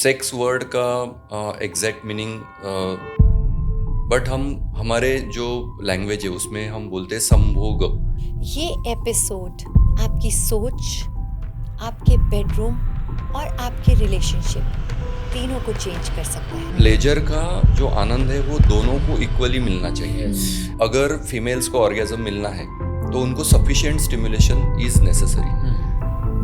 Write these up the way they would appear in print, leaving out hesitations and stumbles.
Sex word का exact meaning, but हम हमारे जो लैंग्वेज है उसमें हम बोलते हैं संभोग। ये एपिसोड आपकी सोच, आपके बेडरूम और आपके रिलेशनशिप तीनों को चेंज कर सकता है। प्लेजर का जो आनंद है वो दोनों को इक्वली मिलना चाहिए। अगर फीमेल्स को ऑर्गेजम मिलना है तो उनको सफिशिएंट स्टिमुलेशन इज नेसेसरी।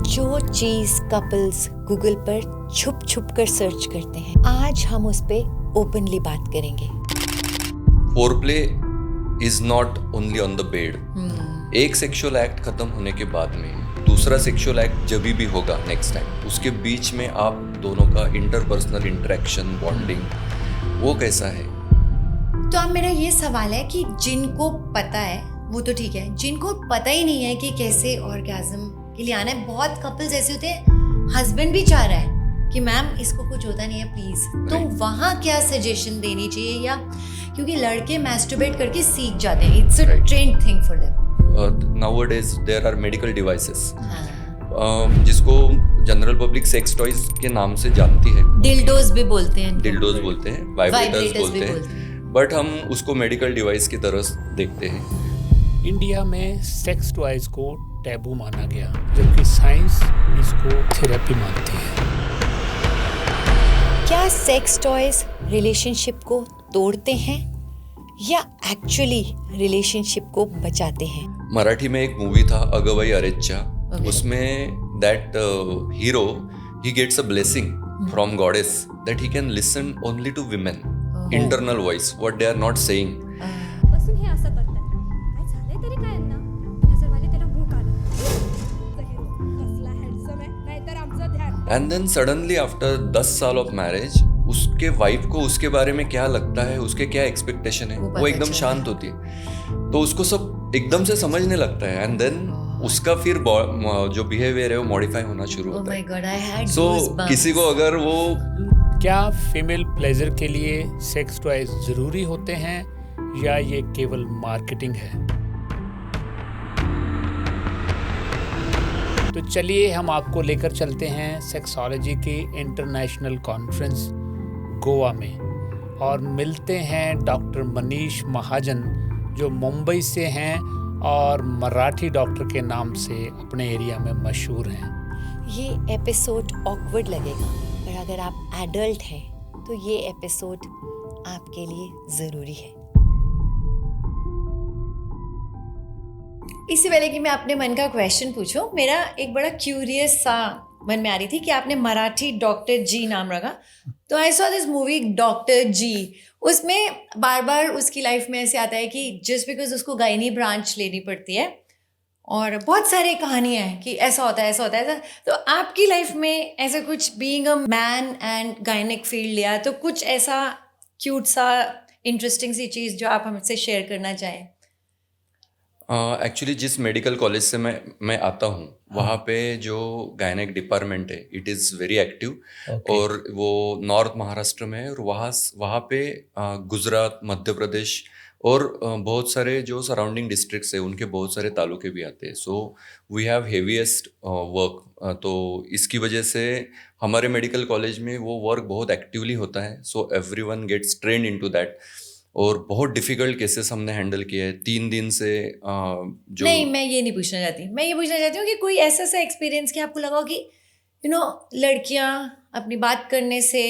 जो चीज कपल्स गूगल पर छुप छुप कर सर्च करते हैं, आज हम उस पे ओपनली बात करेंगे। Foreplay is not only on the bed. एक सेक्सुअल एक्ट खत्म होने के बाद में दूसरा सेक्सुअल एक्ट जब भी होगा नेक्स्ट टाइम, उसके बीच में आप दोनों का इंटरपर्सनल इंटरेक्शन, बॉन्डिंग वो कैसा है। तो अब मेरा ये सवाल है कि जिनको पता है वो तो ठीक है, जिनको पता ही नहीं है कि कैसे ऑर्गेज्म के लिए आना है, बहुत कपल्स ऐसे होते हैं, हस्बैंड भी चाह रहा है कि मैम इसको कुछ होता नहीं है प्लीज, तो वहाँ क्या सजेशन देनी चाहिए? या क्योंकि लड़के मैस्टरबेट करके सीख जाते हैं, it's a trend thing for them. Nowadays there are medical devices जिसको जनरल पब्लिक सेक्स टॉयज के नाम से जानती है। डिल्डोज भी बोलते हैं, डिल्डोज बोलते हैं, वाइब्रेटर्स बोलते भी हैं, बट हम उसको मेडिकल डिवाइस की तरह देखते हैं। इंडिया में सेक्स टॉयज को टैबू माना गया, जबकि साइंस इसको थेरेपी मानती है। क्या सेक्स टॉयज रिलेशनशिप को तोड़ते हैं या एक्चुअली रिलेशनशिप को बचाते हैं? मराठी में एक मूवी था अगवई अरेच्चा, उसमें that hero he gets a blessing from goddess that he can listen only to women internal voice what they are not saying. बसून हे असं करतात, काय झालंय तरी काय यांना? नजरवाले त्याला मुंह काढा, कसला हँडसम आहे, नाहीतर आमचं ध्यान। एंड देन सडनली आफ्टर 10 साल ऑफ मैरिज उसके वाइफ को उसके बारे में क्या लगता है, उसके क्या एक्सपेक्टेशन है, वो एकदम शांत होती है, तो उसको सब एकदम से समझने लगता है। एंड देन उसका फिर जो बिहेवियर है वो मॉडिफाई होना शुरू होता है। सो किसी को अगर वो क्या फीमेल प्लेजर के लिए सेक्स टॉयज जरूरी होते हैं या ये केवल मार्केटिंग है? तो चलिए हम आपको लेकर चलते हैं सेक्सोलॉजी की इंटरनेशनल कॉन्फ्रेंस गोवा में और मिलते हैं डॉक्टर मनीष महाजन, जो मुंबई से हैं और मराठी डॉक्टर के नाम से अपने एरिया में मशहूर हैं। ये एपिसोड ऑकवर्ड लगेगा, पर अगर आप एडल्ट हैं तो ये एपिसोड आपके लिए ज़रूरी है। इससे पहले कि मैं अपने मन का क्वेश्चन पूछूं, मेरा एक बड़ा क्यूरियस सा मन में आ रही थी कि आपने मराठी डॉक्टर जी नाम रखा, तो I saw this movie doctor G, उसमें बार बार उसकी लाइफ में ऐसे आता है कि जस्ट बिकॉज उसको गायनी ब्रांच लेनी पड़ती है, और बहुत सारी कहानियाँ हैं कि ऐसा होता है ऐसा होता है ऐसा। तो आपकी लाइफ में ऐसा कुछ, being a man and gynaec field लिया, तो कुछ ऐसा क्यूट सा इंटरेस्टिंग सी चीज़ जो आप हमसे शेयर करना चाहें? एक्चुअली जिस मेडिकल कॉलेज से मैं आता हूँ वहाँ पे जो गायनेक डिपार्टमेंट है इट इज़ वेरी एक्टिव। और वो नॉर्थ महाराष्ट्र में है, और वहाँ पे गुजरात, मध्य प्रदेश और बहुत सारे जो सराउंडिंग डिस्ट्रिक्ट्स है उनके बहुत सारे तालुके भी आते हैं। So we have heaviest work, तो इसकी वजह से हमारे मेडिकल कॉलेज में वो वर्क बहुत एक्टिवली होता है। So everyone gets trained into that, और बहुत डिफिकल्ट केसेस हमने हैंडल किए हैं 3 दिन से। जो नहीं, मैं ये नहीं पूछना चाहती, मैं ये पूछना चाहती हूँ कि कोई ऐसा सा एक्सपीरियंस कि आपको लगा हो कि लड़कियाँ अपनी बात करने से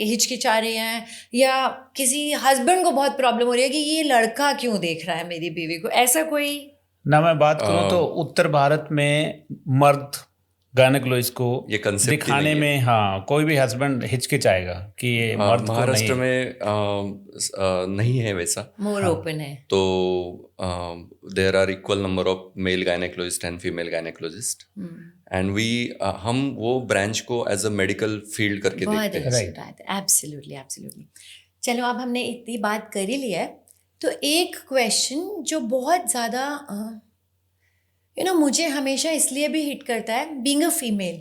हिचकिचा रही हैं, या किसी हस्बैंड को बहुत प्रॉब्लम हो रही है कि ये लड़का क्यों देख रहा है मेरी बीवी को, ऐसा कोई? ना मैं बात करूं तो उत्तर भारत में मर्द गायनेकोलॉजिस्ट को ये concept दिखाने नहीं है। में, हाँ, कोई भी हस्बैंड हिचकिचाएगा कि ये मर्द को महाराष्ट्र नहीं। में नहीं है वैसा, मोर ओपन है। तो there are equal number of male gynaecologist and female gynaecologist, and हम वो ब्रांच को एज अ मेडिकल फील्ड करके बहुत देखते हैं। अच्छी बात है, एब्सोल्युटली एब्सोल्युटली। चलो, अब हमने इतनी बात कर ही लिया है, तो एक क्वेश्चन जो बहुत ज़्यादा मुझे हमेशा इसलिए भी हिट करता है, बीइंग अ फीमेल,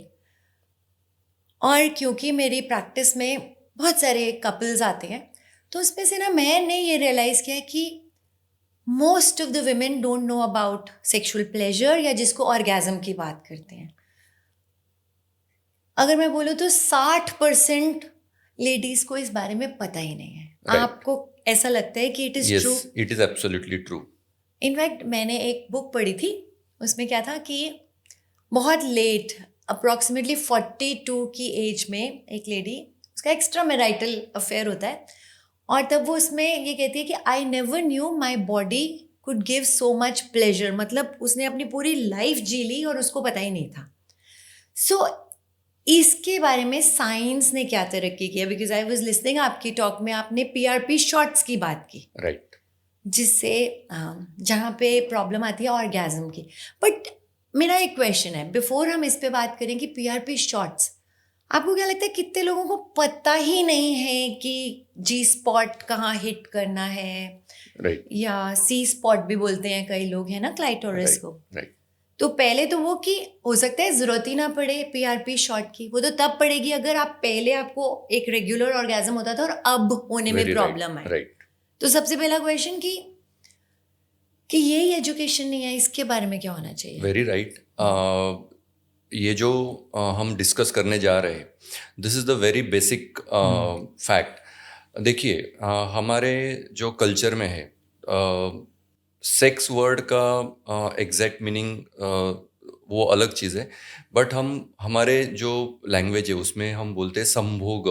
और क्योंकि मेरी प्रैक्टिस में बहुत सारे कपल्स आते हैं, तो उसमें से मैंने ये रियलाइज़ किया है कि most of the women don't know about sexual pleasure, या जिसको ऑर्गेज्म की बात करते हैं। अगर मैं बोलूँ तो 60% लेडीज को इस बारे में पता ही नहीं है. Right. आपको ऐसा लगता है कि it is true? Yes, it is absolutely true. In fact मैंने एक बुक पढ़ी थी, उसमें क्या था कि बहुत लेट अप्रॉक्सीमेटली 42 की एज में एक लेडी, उसका एक्स्ट्रा मैरिटल अफेयर होता है, और तब वो उसमें ये कहती है कि I never knew my body could give so much pleasure. मतलब उसने अपनी पूरी लाइफ जी ली और उसको पता ही नहीं था. सो इसके बारे में साइंस ने क्या तरक्की किया? बिकॉज आई वॉज लिसनिंग आपकी टॉक में आपने PRP शॉट्स की बात की, Right. जिससे जहाँ पे प्रॉब्लम आती है ऑर्गेज़म की. बट मेरा एक क्वेश्चन है, बिफोर हम इस पे बात करें कि PRP शॉट्स, आपको क्या लगता है कितने लोगों को पता ही नहीं है कि G स्पॉट कहाँ हिट करना है, Right. या C स्पॉट भी बोलते हैं कई लोग, है ना, क्लाइटोरिस Right. को. Right. तो पहले तो वो कि हो सकता है ज़रूरत ही ना पड़े PRP शॉट की, वो तो तब पड़ेगी अगर आप पहले आपको एक रेगुलर ऑर्गेज़म होता था और अब होने में Very प्रॉब्लम right. है. Right. तो सबसे पहला क्वेश्चन कि यही एजुकेशन नहीं है, इसके बारे में क्या होना चाहिए? Very right. ये जो हम डिस्कस करने जा रहे हैं, this is the very basic fact. देखिए, हमारे जो कल्चर में है, सेक्स वर्ड का एग्जैक्ट मीनिंग वो अलग चीज़ है, बट हमारे जो लैंग्वेज है उसमें हम बोलते हैं संभोग.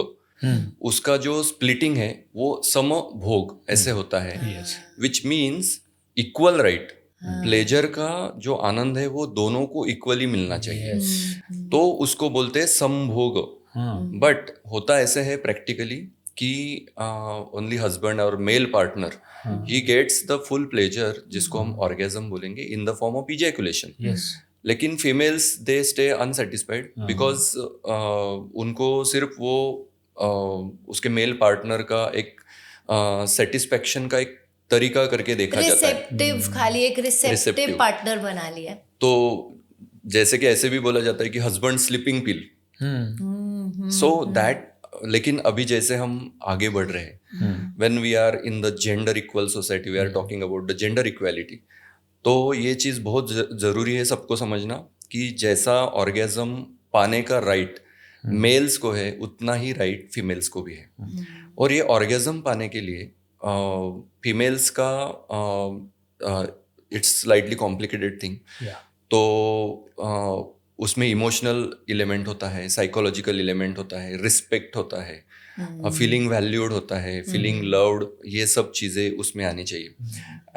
उसका जो स्प्लिटिंग है वो समभोग ऐसे होता है, which means equal right. Pleasure का जो आनंद है वो दोनों को इक्वली मिलना चाहिए. तो उसको बोलते हैं संभोग. बट होता ऐसे है प्रैक्टिकली कि ओनली हस्बैंड और मेल पार्टनर ही गेट्स द फुल प्लेजर, जिसको हम ऑर्गेजम बोलेंगे, in the form of ejaculation. लेकिन females they stay unsatisfied because उनको सिर्फ वो उसके मेल पार्टनर का एक सेटिस्फैक्शन का एक तरीका करके देखा जाता है. रिसेप्टिव, खाली एक रिसेप्टिव Receptive. पार्टनर बना लिया. तो जैसे कि ऐसे भी बोला जाता है कि husband sleeping pill. So that, लेकिन अभी जैसे हम आगे बढ़ रहे हैं, when we are in the gender equal society, we are talking about the gender equality. तो ये चीज़ बहुत ज़रूरी है सबको समझना कि जैसा ऑर्गेजम पाने का राइट मेल्स को है, उतना ही राइट फीमेल्स को भी है. और ये ऑर्गेजम पाने के लिए फीमेल्स का इट्स स्लाइटली कॉम्प्लिकेटेड थिंग. तो उसमें इमोशनल एलिमेंट होता है, साइकोलॉजिकल एलिमेंट होता है, रिस्पेक्ट होता है, फीलिंग वैल्यूड होता है, फीलिंग लव्ड, ये सब चीज़ें उसमें आनी चाहिए.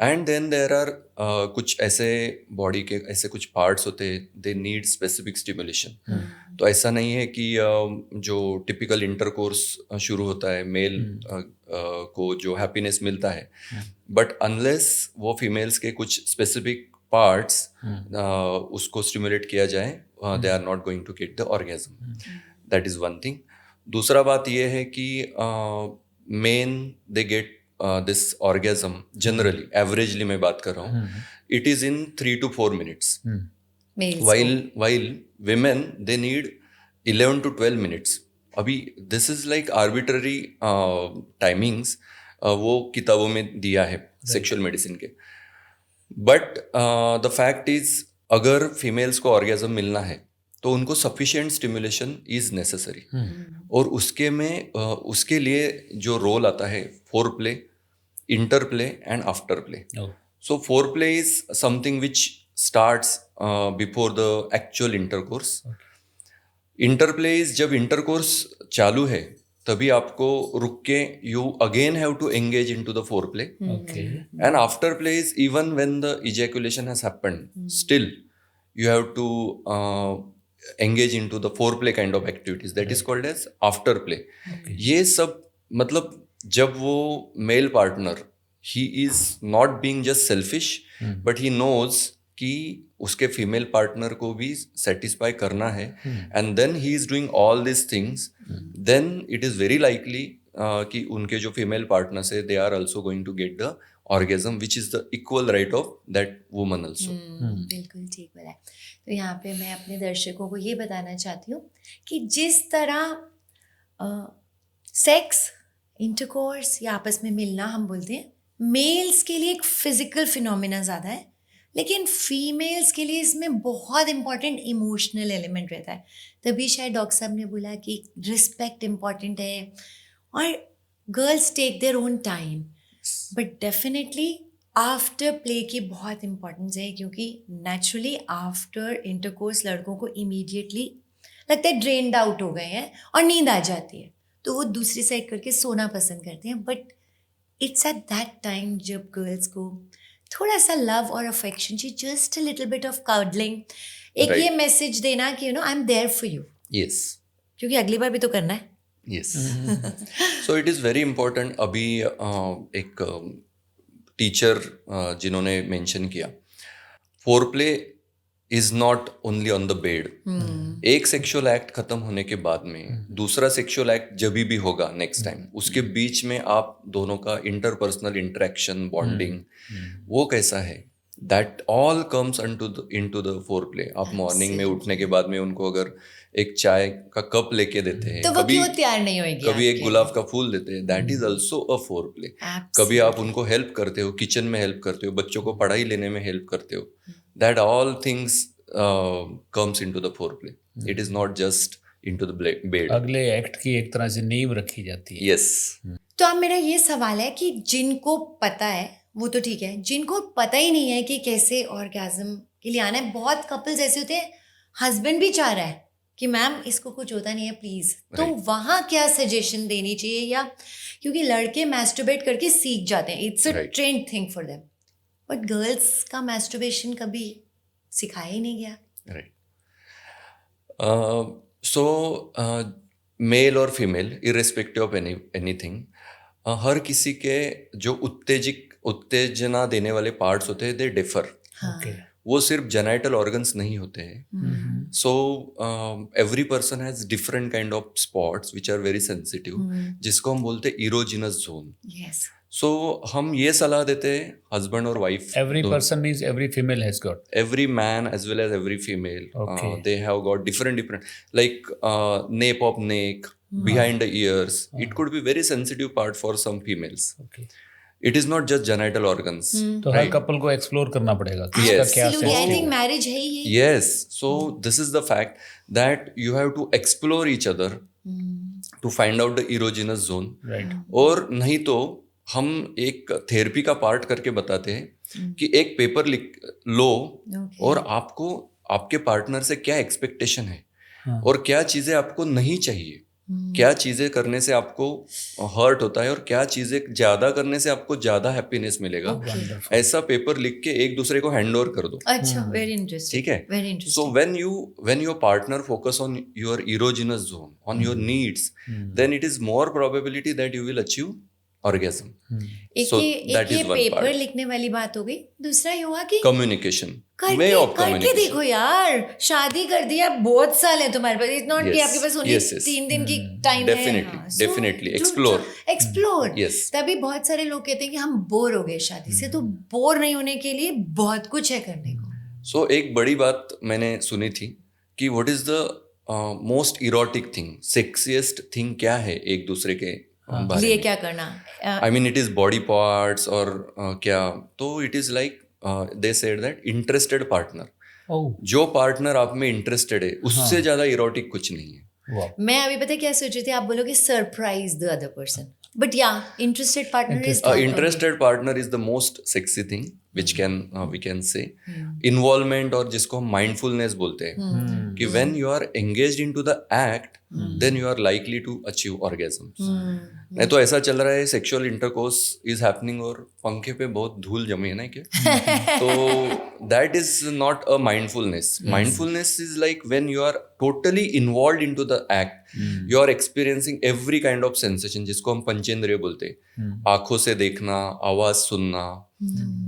एंड देन देयर आर कुछ ऐसे बॉडी के ऐसे कुछ पार्ट्स होते हैं, दे नीड स्पेसिफिक स्टिमुलेशन. तो ऐसा नहीं है कि जो टिपिकल इंटरकोर्स शुरू होता है मेल को जो हैप्पीनेस मिलता है, बट अनलेस वो फीमेल्स के कुछ स्पेसिफिक पार्ट्स उसको स्टिमुलेट किया जाए, they are not going to get the orgasm. That is one thing. दूसरा बात ये है कि men they get this orgasm generally, averagely मैं बात कर रहा हूँ, it is in 3 to 4 minutes. While women they need 11 to 12 minutes. अभी this is like arbitrary timings वो किताबों में दिया है सेक्सुअल मेडिसिन के. बट द फैक्ट इज, अगर फीमेल्स को ऑर्गेजम मिलना है तो उनको सफिशिएंट स्टिमुलेशन इज नेसेसरी. और उसके लिए जो रोल आता है foreplay, interplay and afterplay. So foreplay is something which starts before the actual intercourse. Interplay is जब इंटरकोर्स चालू है तभी आपको रुक के you again have to engage into the foreplay. And afterplay is even when the ejaculation has happened, still you have to engage into the foreplay kind of activities. That is called as after play. ये सब मतलब जब वो male partner, he is not being just selfish, but he knows कि उसके female partner को भी satisfy करना है, and then he is doing all these things, then it is very likely कि उनके जो फीमेल पार्टनर्स है, they are also going to get the orgasm, which is the equal right of that woman also. बिल्कुल ठीक बोला है. तो यहाँ पे मैं अपने दर्शकों को ये बताना चाहती हूँ कि जिस तरह सेक्स, इंटरकोर्स या आपस में मिलना हम बोलते हैं, मेल्स के लिए एक फिजिकल फिनोमिना ज़्यादा है, लेकिन फीमेल्स के लिए इसमें बहुत इंपॉर्टेंट इमोशनल एलिमेंट रहता है. तभी शायद डॉक्टर साहब ने बोला कि रिस्पेक्ट इम्पॉर्टेंट है, और girls take their own time, but definitely afterplay की बहुत इंपॉर्टेंस है, क्योंकि नेचुरली आफ्टर इंटरकोर्स लड़कों को इमीडिएटली लगता है ड्रेन्ड आउट हो गए हैं और नींद आ जाती है, तो वो दूसरी साइड करके सोना पसंद करते हैं. But it's at that time जब गर्ल्स को थोड़ा सा लव और अफेक्शन चाहिए, just a little bit of cuddling, एक Right. ये मैसेज देना कि I am there for you, Yes. क्योंकि अगली बार भी तो करना है. Yes. So it is very important. अभी एक टीचर जिन्होंने मेंशन किया, foreplay is not only on the bed. एक सेक्सुअल एक्ट खत्म होने के बाद में दूसरा सेक्सुअल एक्ट जब भी होगा नेक्स्ट टाइम, उसके बीच में आप दोनों का इंटरपर्सनल इंटरेक्शन, बॉन्डिंग, वो कैसा है, that all comes into the foreplay. आप मॉर्निंग में उठने के बाद में उनको अगर एक चाय का कप लेके देते हैं, तो वो क्यों तैयार नहीं होएगी? कभी एक गुलाब का फूल देते हैं, that is also a foreplay. कभी आप उनको हेल्प करते हो, किचन में हेल्प करते हो, बच्चों को पढ़ाई लेने में हेल्प करते हो, that all things comes into the foreplay. It is not just into the bed. अगले एक्ट की एक तरह से नींव रखी जाती है. यस. तो अब मेरा ये सवाल है कि जिनको पता है वो तो ठीक है, जिनको पता ही नहीं है कि कैसे ऑर्गेज्म के लिए आना है, बहुत कपल्स ऐसे होते हैं, हस्बैंड भी चाह रहा है कि मैम इसको कुछ होता नहीं है प्लीज, तो Right. वहाँ क्या सजेशन देनी चाहिए? या क्योंकि लड़के मैस्टरबेट करके सीख जाते हैं, it's a Right. Trend thing for them, but girls का मैस्टरबेशन कभी सिखाया ही नहीं गया. Right. So, मेल और फीमेल इरेस्पेक्टिव ऑफ एनीथिंग, हर किसी के जो उत्तेजना देने वाले पार्ट्स होते हैं, दे डिफर. ओके. वो सिर्फ जेनाइटल ऑर्गन्स नहीं होते हैं. So every person has different kind of spots which are very sensitive, जिसको हम बोलते हैं इरोजिनस जोन. यस. सो हम ये सलाह देते हैं हस्बैंड और wife, Every person means every female has got. every man as well as every female. Okay. They have got different like nape of neck, behind the ears. It could be very sensitive part for some females. Okay. It is not just genital organs. तो हर couple को explore करना पड़ेगा कि इसका Yes. क्या Absolutely, I sensitive think है. marriage है ही ये. Yes. So this is the fact that you have to explore each other to find out the erogenous zone. Right. और नहीं तो हम एक थेरेपी का पार्ट करके बताते हैं कि एक पेपर लिख लो Okay. और आपको आपके पार्टनर से क्या एक्सपेक्टेशन है हाँ. और क्या चीजें आपको नहीं चाहिए, क्या चीजें करने से आपको हर्ट होता है और क्या चीजें ज्यादा करने से आपको ज्यादा हैप्पीनेस मिलेगा. Wonderful. ऐसा पेपर लिख के एक दूसरे को हैंड ओवर कर दो. अच्छा, वेरी इंटरेस्टिंग. ठीक है. Very So interesting. when your partner focus on your erogenous zone, on your needs, then it is more probability that you will achieve orgasm. एक So ये that is one paper part. लिखने वाली बात हो गई. दूसरा ये हुआ कि Communication, way करके of करके communication. देखो यार, शादी कर दिया, बहुत साल है तुम्हारे पास, इट्स नॉट कि Yes, आपके पास ओनली yes, yes. 3 दिन की टाइम Definitely, है. definitely. Explore. एक्सप्लोर. Yes. तभी बहुत सारे लोग कहते हैं कि हम बोर हो गए शादी से, तो बोर नहीं होने के लिए बहुत कुछ है करने को. So एक बड़ी बात मैंने सुनी थी कि what is the most erotic thing, sexiest thing क्या है एक दूसरे के बारे लिए में. क्या करना? I mean it is body parts और क्या, तो it is like they said that interested partner. Oh. जो पार्टनर आप में इंटरेस्टेड है उससे ज्यादा इरोटिक कुछ नहीं है. Wow. मैं अभी पता है क्या सोच रही थी, आप बोलोगे surprise the other person, but या interested partner is interested partner is the most sexy thing which can we can say. Involvement, और जिसको हम माइंडफुलनेस बोलते हैं, कि when you are engaged into the act then you are likely to achieve orgasms. नहीं तो ऐसा चल रहा है सेक्सुअल इंटरकोर्स इज हैपनिंग और पंखे पे बहुत धूल जमी है ना क्या. तो that is not a mindfulness. Mindfulness is like when you are totally involved into the act, you are experiencing every kind of sensation, जिसको हम पंचेंद्रिय बोलते हैं. आंखों से देखना, आवाज सुनना,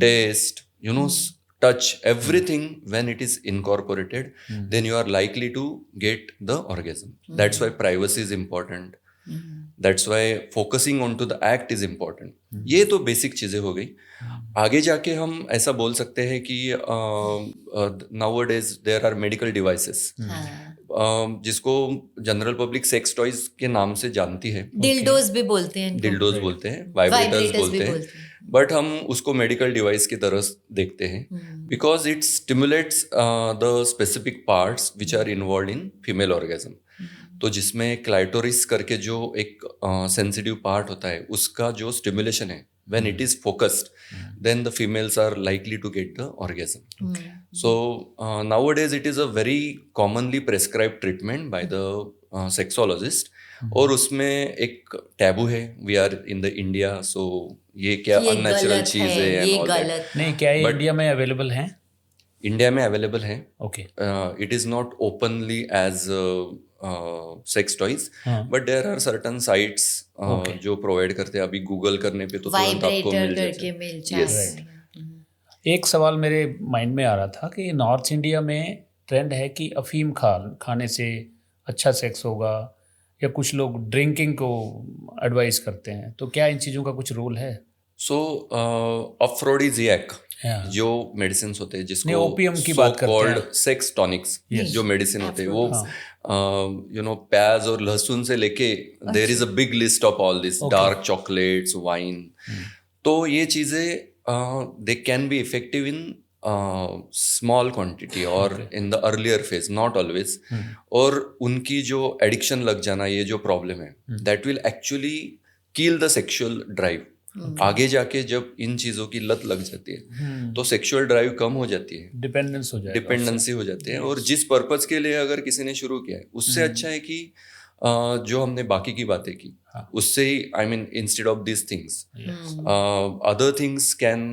test, you know, touch, everything. When it is incorporated, then you are likely to get the orgasm. That's why privacy is important. That's why focusing onto the act is important. ये तो बेसिक चीजें हो गई. आगे जाके हम ऐसा बोल सकते हैं कि nowadays there are medical devices, जिसको जनरल पब्लिक सेक्स टॉयज के नाम से जानती है. डिल्डोज भी बोलते हैं इनको. डिल्डोज बोलते हैं, वाइब्रेटर्स Vibrators बोलते भी हैं, बोलते हैं. बट हम उसको मेडिकल डिवाइस की तरह देखते हैं, because it stimulates the specific parts which are involve in female orgasm. तो जिसमें क्लाइटोरिस करके जो एक सेंसिटिव पार्ट होता है उसका जो स्टिमुलेशन है when it is focused then the females are likely to get the orgasm. So nowadays it is a very commonly prescribed treatment by the sexologist. और उसमें एक टैबू है, we are in the India, so ये क्या ये unnatural गलत चीज है, है ये and all that. गलत नहीं, क्या ये But- इंडिया में अवेलेबल हैं? इंडिया में अवेलेबल है. Okay. It is not openly as sex toys, हाँ. but there are certain sites Okay. जो प्रोवाइड करते हैं. अभी गूगल करने पे तो तुरंत आपको वाइब्रेटर मिल करके जाता है. मिल Yes. जाए. एक सवाल मेरे माइंड में आ रहा था कि नॉर्थ इंडिया में ट्रेंड है कि अफीम खाने से अच्छा सेक्स होगा, या कुछ लोग ड्रिंकिंग को एडवाइस करते हैं, तो क्या इन चीज़ों का कुछ रोल है? सो अफ्रोडिजिएक हाँ. जो मेडिसिन होते हैं जिसको नहीं, opium की बात करते हैं. Sex tonics Yes. जो मेडिसिन होते हैं वो हाँ. यू नो प्याज और लहसुन से लेके there is a big list of all this Okay. Dark chocolates wine. तो ये चीजें they can be effective in small quantity और in the earlier phase, not always. और उनकी जो एडिक्शन लग जाना, ये जो प्रॉब्लम है, that will actually kill the sexual drive. आगे जाके जब इन चीजों की लत लग जाती है तो सेक्सुअल ड्राइव कम हो जाती है, डिपेंडेंस हो जाएगा. डिपेंडेंसी हो जाती है. और जिस पर्पज के लिए अगर किसी ने शुरू किया है उससे अच्छा है कि जो हमने बाकी की बातें की हाँ. उससे ही, I mean instead of this things other things can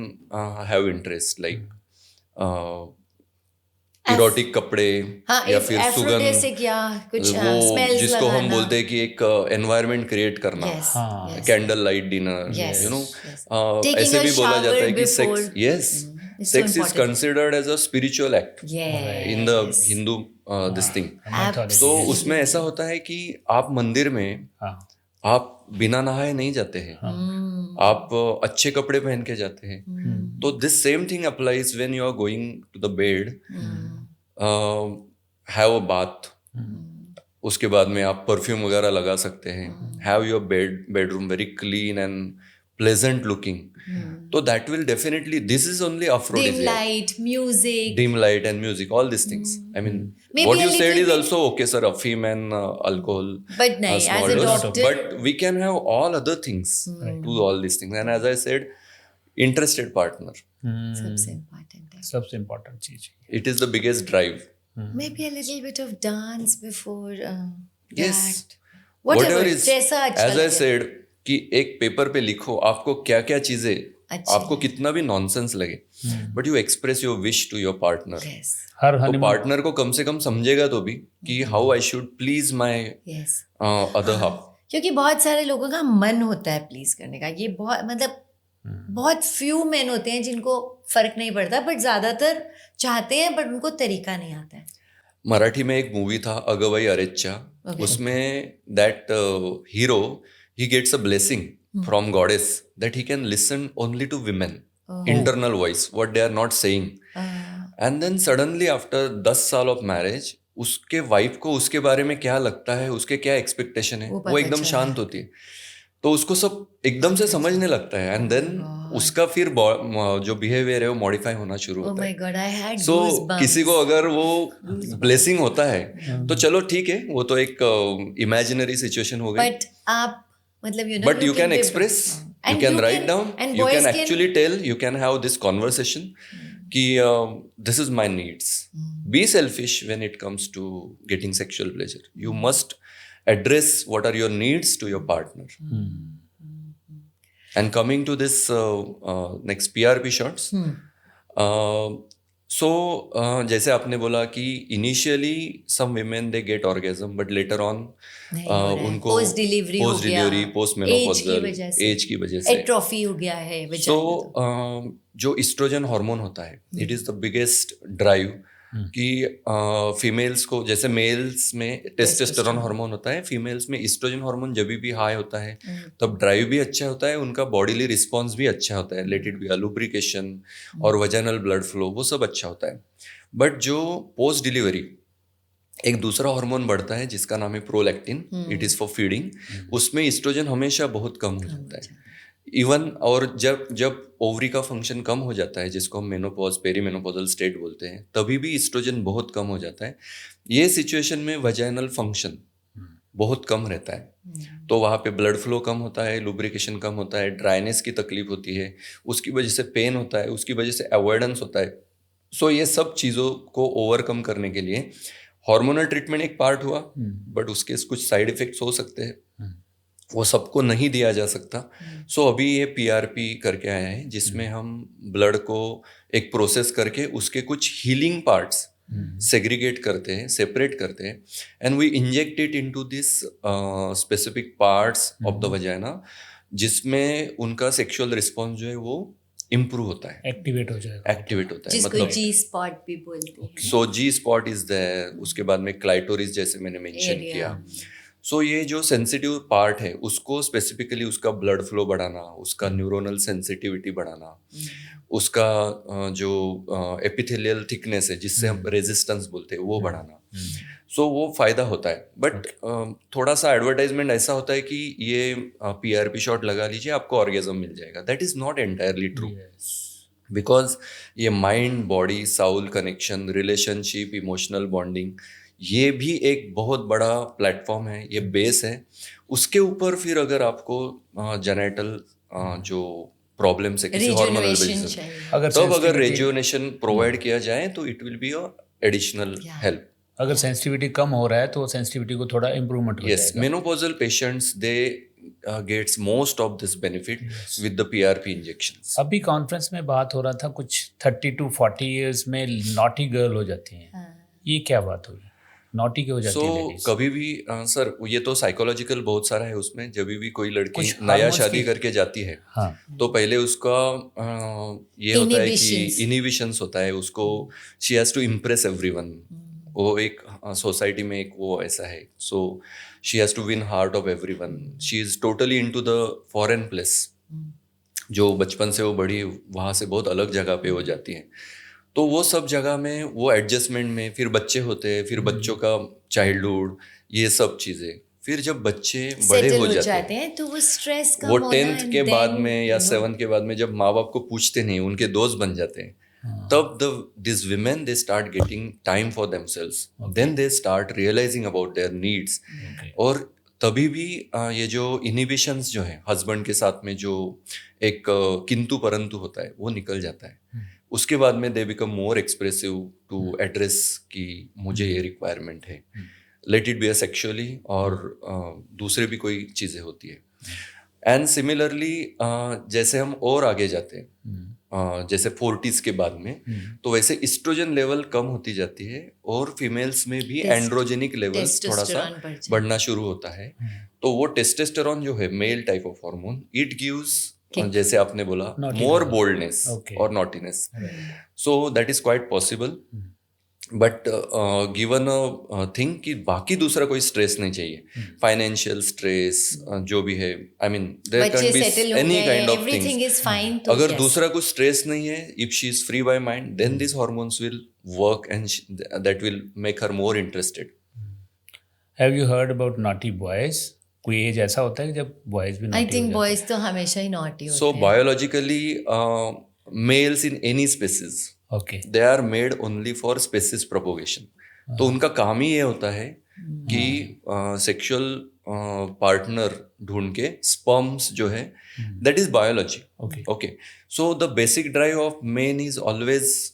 have interest like erotic कपड़े हाँ, या if फिर aphrodisiac सुगंध, या कुछ वो smells जिसको हम लगाना. बोलते हैं कि एक एनवायरनमेंट क्रिएट करना, Yes, हाँ. yes. Candle light dinner, Yes, you know. yes. Taking ऐसे a भी बोला जाता है shower कि sex, before. Yes, It's so sex is important. Considered as a spiritual act Yes. In the Hindu this thing. Mythology. तो उसमें ऐसा होता है कि आप मंदिर में हाँ. आप बिना नहाए नहीं जाते हैं, आप अच्छे कपड़े पहन के जाते हैं. तो this same thing applies when you are going to the bed. Have a bath, उसके बाद में आप परफ्यूम वगैरह लगा सकते हैं. Have your bedroom very clean and pleasant looking. तो that will definitely, this is only Dim aphrodisiac. light, music. Dim light and music, all these things. I mean, Maybe what a you said little is bit- also okay, sir. Afim and alcohol. But nahi, small as a dose. doctor- But we can have all other things. Do all these things. And as I said, interested partner. सबसे important है. सबसे important चीज. It is the biggest drive. Maybe a little bit of dance before Yes. that. Whatever is, जैसा अच्छा as I लगे. said, कि एक paper पे लिखो आपको क्या क्या चीजें, अच्छी आपको कितना भी नॉनसेंस लगे, but you express your wish to your partner. Yes. हर तो हनीमून पार्टनर को कम से कम समझेगा तो भी कि how I should please my Yes. Other half. क्योंकि बहुत सारे लोगों का मन होता है प्लीज करने का. ये बहुत मतलब बहुत फ्यू मेन होते हैं जिनको फर्क नहीं पड़ता, बट ज्यादातर चाहते हैं बट उनको तरीका नहीं आता है. मराठी में एक मूवी था अगवई अरेच्चा. Okay. उसमें that hero he gets a blessing from goddess that he can listen only to women, internal voice, what they are not saying. And then suddenly after 10 साल ऑफ मैरिज उसके वाइफ को उसके बारे में क्या लगता है, उसके क्या एक्सपेक्टेशन है, वो वो पता एकदम चला. शांत होती है. तो उसको सब एकदम से समझने लगता है. एंड देन उसका फिर जो बिहेवियर है वो मॉडिफाई होना शुरू Oh होता my है. God, I had so goosebumps. किसी को अगर वो ब्लेसिंग होता है तो चलो ठीक है, वो तो एक इमेजिनरी सिचुएशन हो गई. But आप मतलब you know But you can be- express, you And can write down, and you boys can actually tell, you can have this conversation कि this is my needs. Be selfish when it comes to getting sexual pleasure. You must address what are your needs to your partner. And coming to this next PRP shots, so जैसे आपने बोला कि initially some women they get orgasm but later on नहीं हो रहा है. उनको Post delivery हो post गया. delivery, post Age की menopausal वजह से. age की वजह से एट्रोफी हो गया है vagina तो तो. जो इस्ट्रोजन हार्मोन होता है, it is the biggest drive कि फीमेल्स को, जैसे मेल्स में टेस्टोस्टेरोन हार्मोन होता है, फीमेल्स में इस्ट्रोजन हार्मोन जब भी हाई होता है तब ड्राइव भी अच्छा होता है, उनका बॉडीली रिस्पॉन्स भी अच्छा होता है, लेट इट बी लुब्रिकेशन और वजाइनल ब्लड फ्लो, वो सब अच्छा होता है. बट जो पोस्ट डिलीवरी एक दूसरा हार्मोन बढ़ता है जिसका नाम है prolactin, it is for feeding, उसमें इस्ट्रोजन हमेशा बहुत कम हो जाता है. इवन और जब ओवरी का फंक्शन कम हो जाता है, जिसको हम मेनोपॉज पेरीमेनोपॉजल स्टेट बोलते हैं, तभी भी इस्ट्रोजन बहुत कम हो जाता है. ये सिचुएशन में वजाइनल फंक्शन बहुत कम रहता है, तो वहाँ पे ब्लड फ्लो कम होता है, लुब्रिकेशन कम होता है, ड्राइनेस की तकलीफ होती है, उसकी वजह से पेन होता है, उसकी वजह से अवॉइडेंस होता है। सो ये सब चीज़ों को ओवरकम करने के लिए हार्मोनल ट्रीटमेंट एक पार्ट हुआ, बट उसके कुछ साइड इफेक्ट्स हो सकते हैं, वो सबको नहीं दिया जा सकता। सो अभी ये PRP करके आया है, जिसमें हम ब्लड को एक प्रोसेस करके उसके कुछ हीलिंग पार्ट्स सेग्रीगेट करते हैं, सेपरेट करते हैं, and we inject it into this specific parts of the vagina, जिसमें उनका सेक्सुअल रिस्पॉन्स जो है वो इम्प्रूव होता है, एक्टिवेट हो जाएगा। एक्टिवेट होता है। जिसको जी स्पॉट भी बोलते हैं। सो जी स्पॉट इज देयर, उसके बाद में क्लाइटोरिस जैसे मैंने मेंशन Area. किया। सो ये जो सेंसिटिव पार्ट है उसको स्पेसिफिकली उसका ब्लड फ्लो बढ़ाना, उसका न्यूरोनल सेंसिटिविटी बढ़ाना, उसका जो एपिथेलियल थिकनेस है जिससे हम रेजिस्टेंस बोलते हैं वो बढ़ाना, सो वो फायदा होता है। बट थोड़ा सा एडवर्टाइजमेंट ऐसा होता है कि ये PRP शॉट लगा लीजिए आपको ऑर्गेजम मिल जाएगा। That is not entirely true, because ये mind body soul connection, relationship, emotional bonding, ये भी एक बहुत बड़ा प्लेटफॉर्म है, ये बेस है। उसके ऊपर फिर अगर आपको जेनेटल जो प्रॉब्लम्स है किसी हार्मोनल Rejuvenation बेसिस, चाहिए। अगर तब अगर sensitivity- रेजुवेनेशन प्रोवाइड किया जाए तो it will be a additional help. अगर सेंसिटिविटी कम हो रहा है तो सेंसिटिविटी को थोड़ा इम्प्रूवमेंट हो Yes, जाएगा। menopausal patients they gets most of this benefit with the PRP injections. अभी कॉन्फ्रेंस में बात हो रहा था कुछ 30 to 40 इयर्स में नॉटी गर्ल हो जाती हैं, ये क्या बात हुई? नॉटी क्यों हो जाती है So लेडीज? कभी भी सर ये तो साइकोलॉजिकल बहुत सारा है उसमें। जब भी कोई लड़की कुछ नया hormones शादी की- करके जाती है हाँ, तो पहले उसका ये होता है कि Inhibitions. इनहिबिशंस होता है, उसको she has to impress everyone. वो एक सोसाइटी में एक वो ऐसा है, so she has to win heart of everyone. She is totally into the foreign place, जो बचपन से वो बड़ी वहाँ से बहुत अलग जगह पे हो जाती है। तो वो सब जगह में वो एडजस्टमेंट में फिर बच्चे होते हैं, फिर बच्चों का चाइल्डहुड, ये सब चीज़ें, फिर जब बच्चे बड़े Settle हो हो जाते जाते हैं, हैं तो वो स्ट्रेस कम वो होना 10th and के बाद then, में या you know, 7th के बाद में जब माँ बाप को पूछते नहीं, उनके दोस्त बन जाते हैं, तब this women they start getting time for themselves, then they start realising about their needs. और तभी भी ये जो इनहिबिशंस जो है हस्बैंड के साथ में जो एक किंतु परंतु होता है वो निकल जाता है। उसके बाद में they become more expressive to address कि मुझे ये रिक्वायरमेंट है, let it be a sexually और दूसरे भी कोई चीज़ें होती है। एंड सिमिलरली जैसे हम और आगे जाते हैं, जैसे 40s के बाद में, तो वैसे इस्ट्रोजन लेवल कम होती जाती है और फीमेल्स में भी एंड्रोजेनिक लेवल थोड़ा सा testosterone बढ़ जाता है। बढ़ना शुरू होता है। तो वो टेस्टोस्टेरोन जो है male type of hormone, it gives जैसे आपने बोला Naughty more level. Boldness Okay. और naughtiness. So that is quite possible, but given a thing कि बाकी दूसरा कोई स्ट्रेस नहीं चाहिए, फाइनेंशियल स्ट्रेस जो भी है, आई मीन देयर बच्चे कैन बी सेटल हो एनी गए, kind of everything things. Is fine, तो अगर yes. दूसरा कुछ स्ट्रेस नहीं है, if she is free by mind, then this hormones will work and that will make her more interested. Have you heard about naughty boys? कोई age ऐसा होता है कि जब बॉयज भी आई naughty हो थिंक जाते बॉयज तो हमेशा ही नॉटी होते सो हैं। Biologically males in any species हैं? Okay, they are made only for species propagation. तो उनका काम ही ये होता है कि सेक्सुअल पार्टनर ढूंढ के स्पर्म्स जो है, that is biology. Okay. Okay, so the basic drive of main is always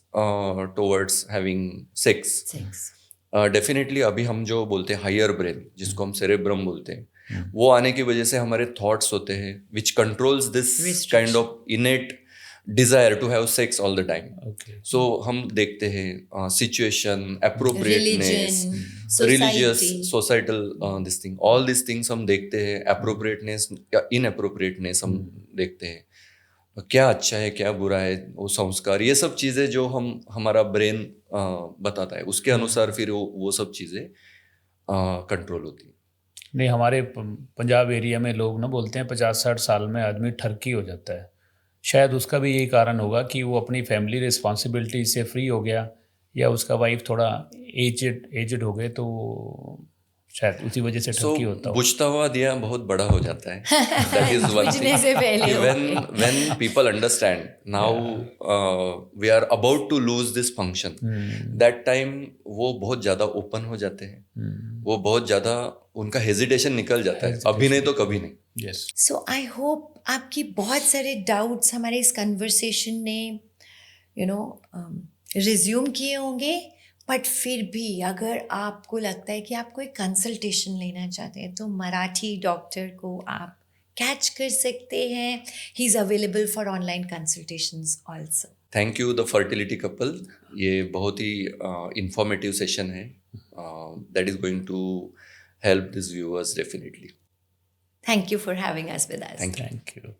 towards having sex. Sex. Definitely अभी हम जो बोलते हैं हायर ब्रेन, जिसको हम सेरेब्रम बोलते हैं, वो आने की वजह से हमारे थॉट्स होते हैं which controls this Restriction. Kind of innate desire to have sex all the time. Okay, so हम देखते हैं situation, appropriateness, Religion, religious, society. Societal this thing, all this things हम देखते हैं। अप्रोप्रिएटनेस या इनअप्रोप्रिएटनेस हम देखते हैं, क्या अच्छा है क्या बुरा है, वो संस्कार, ये सब चीज़ें जो हमारा ब्रेन बताता है, उसके अनुसार फिर वो सब चीज़ें कंट्रोल होती है। नहीं हमारे पंजाब एरिया में लोग ना बोलते हैं 50-60 साल में आदमी ठरकी हो जाता है। शायद उसका भी यही कारण होगा कि वो अपनी फैमिली रिस्पॉन्सिबिलिटी से फ्री हो गया, या उसका वाइफ थोड़ा एजड हो गए तो शायद उसी वजह से सो ठकी होता हो। बुझता हुआ दिया बहुत बड़ा हो जाता है, दैट इज वन बुझने से पहले when people understand now we are about to lose this function, that time वो बहुत ज्यादा ओपन हो जाते हैं, वो बहुत ज्यादा उनका हेजिटेशन निकल जाता है, अभी नहीं तो कभी नहीं। यस, सो आई होप आपकी बहुत सारे डाउट्स हमारे इस कन्वर्सेशन ने रिज्यूम किए होंगे, बट फिर भी अगर आपको लगता है कि आप कोई कंसल्टेशन लेना चाहते हैं तो मराठी डॉक्टर को आप कैच कर सकते हैं. He is available for online consultations also. Thank you the fertility couple, ये बहुत ही इंफॉर्मेटिव सेशन है, that is going to help this viewers definitely. Thank you for having us with us. Thank you. Thank you.